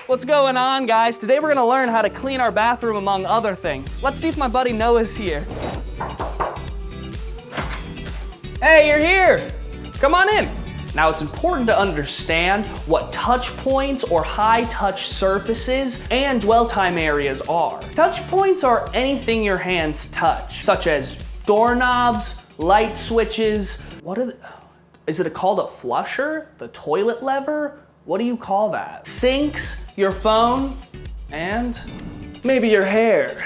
What's going on, guys? Today we're gonna learn how to clean our bathroom among other things. Let's see if my buddy Noah's here. Hey, you're here! Come on in. Now it's important to understand what touch points or high touch surfaces and dwell time areas are. Touch points are anything your hands touch, such as doorknobs, light switches. Is it called a flusher? The toilet lever? What do you call that? Sinks, your phone, and maybe your hair.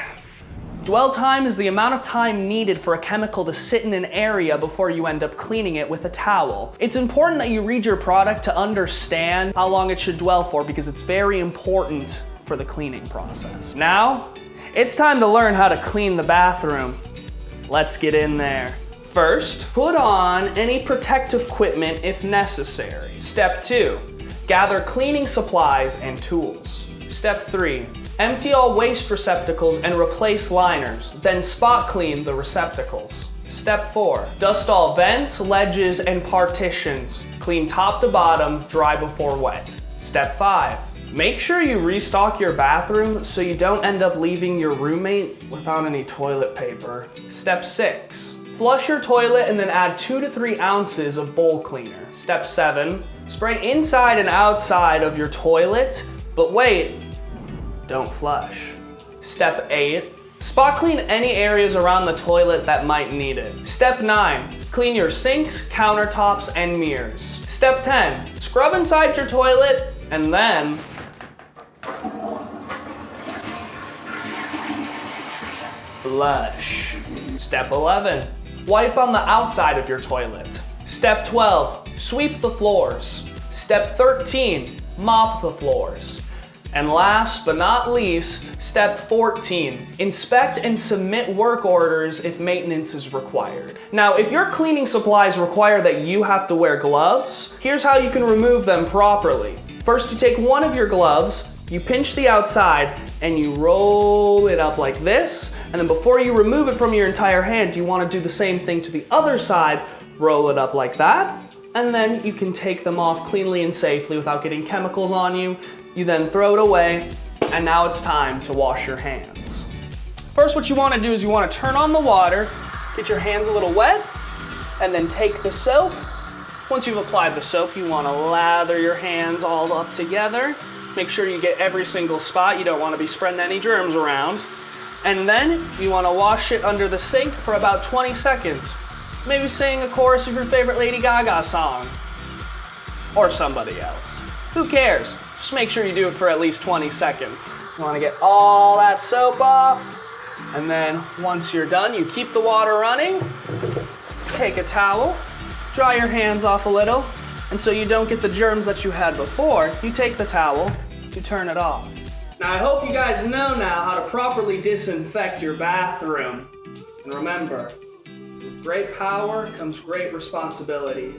Dwell time is the amount of time needed for a chemical to sit in an area before you end up cleaning it with a towel. It's important that you read your product to understand how long it should dwell for because it's very important for the cleaning process. Now, it's time to learn how to clean the bathroom. Let's get in there. First, put on any protective equipment if necessary. Step 2, gather cleaning supplies and tools. Step 3, empty all waste receptacles and replace liners, then spot clean the receptacles. Step 4, dust all vents, ledges, and partitions. Clean top to bottom, dry before wet. Step 5, make sure you restock your bathroom so you don't end up leaving your roommate without any toilet paper. Step 6, flush your toilet and then add 2 to 3 ounces of bowl cleaner. Step 7, spray inside and outside of your toilet, but wait, don't flush. Step 8, spot clean any areas around the toilet that might need it. Step 9, clean your sinks, countertops, and mirrors. Step 10, scrub inside your toilet and then flush. Step 11, wipe on the outside of your toilet. Step 12, sweep the floors. Step 13, mop the floors. And last but not least, step 14, inspect and submit work orders if maintenance is required. Now, if your cleaning supplies require that you have to wear gloves, here's how you can remove them properly. First, you take one of your gloves, you pinch the outside, and you roll it up like this. And then before you remove it from your entire hand, you want to do the same thing to the other side, roll it up like that. And then you can take them off cleanly and safely without getting chemicals on you. You then throw it away, and now it's time to wash your hands. First, what you want to do is you want to turn on the water, get your hands a little wet, and then take the soap. Once you've applied the soap, you want to lather your hands all up together. Make sure you get every single spot. You don't want to be spreading any germs around. And then you want to wash it under the sink for about 20 seconds. Maybe sing a chorus of your favorite Lady Gaga song. Or somebody else. Who cares? Just make sure you do it for at least 20 seconds. You want to get all that soap off. And then once you're done, you keep the water running. Take a towel, dry your hands off a little. And so you don't get the germs that you had before, you take the towel, you turn it off. Now I hope you guys know now how to properly disinfect your bathroom. And remember, with great power comes great responsibility.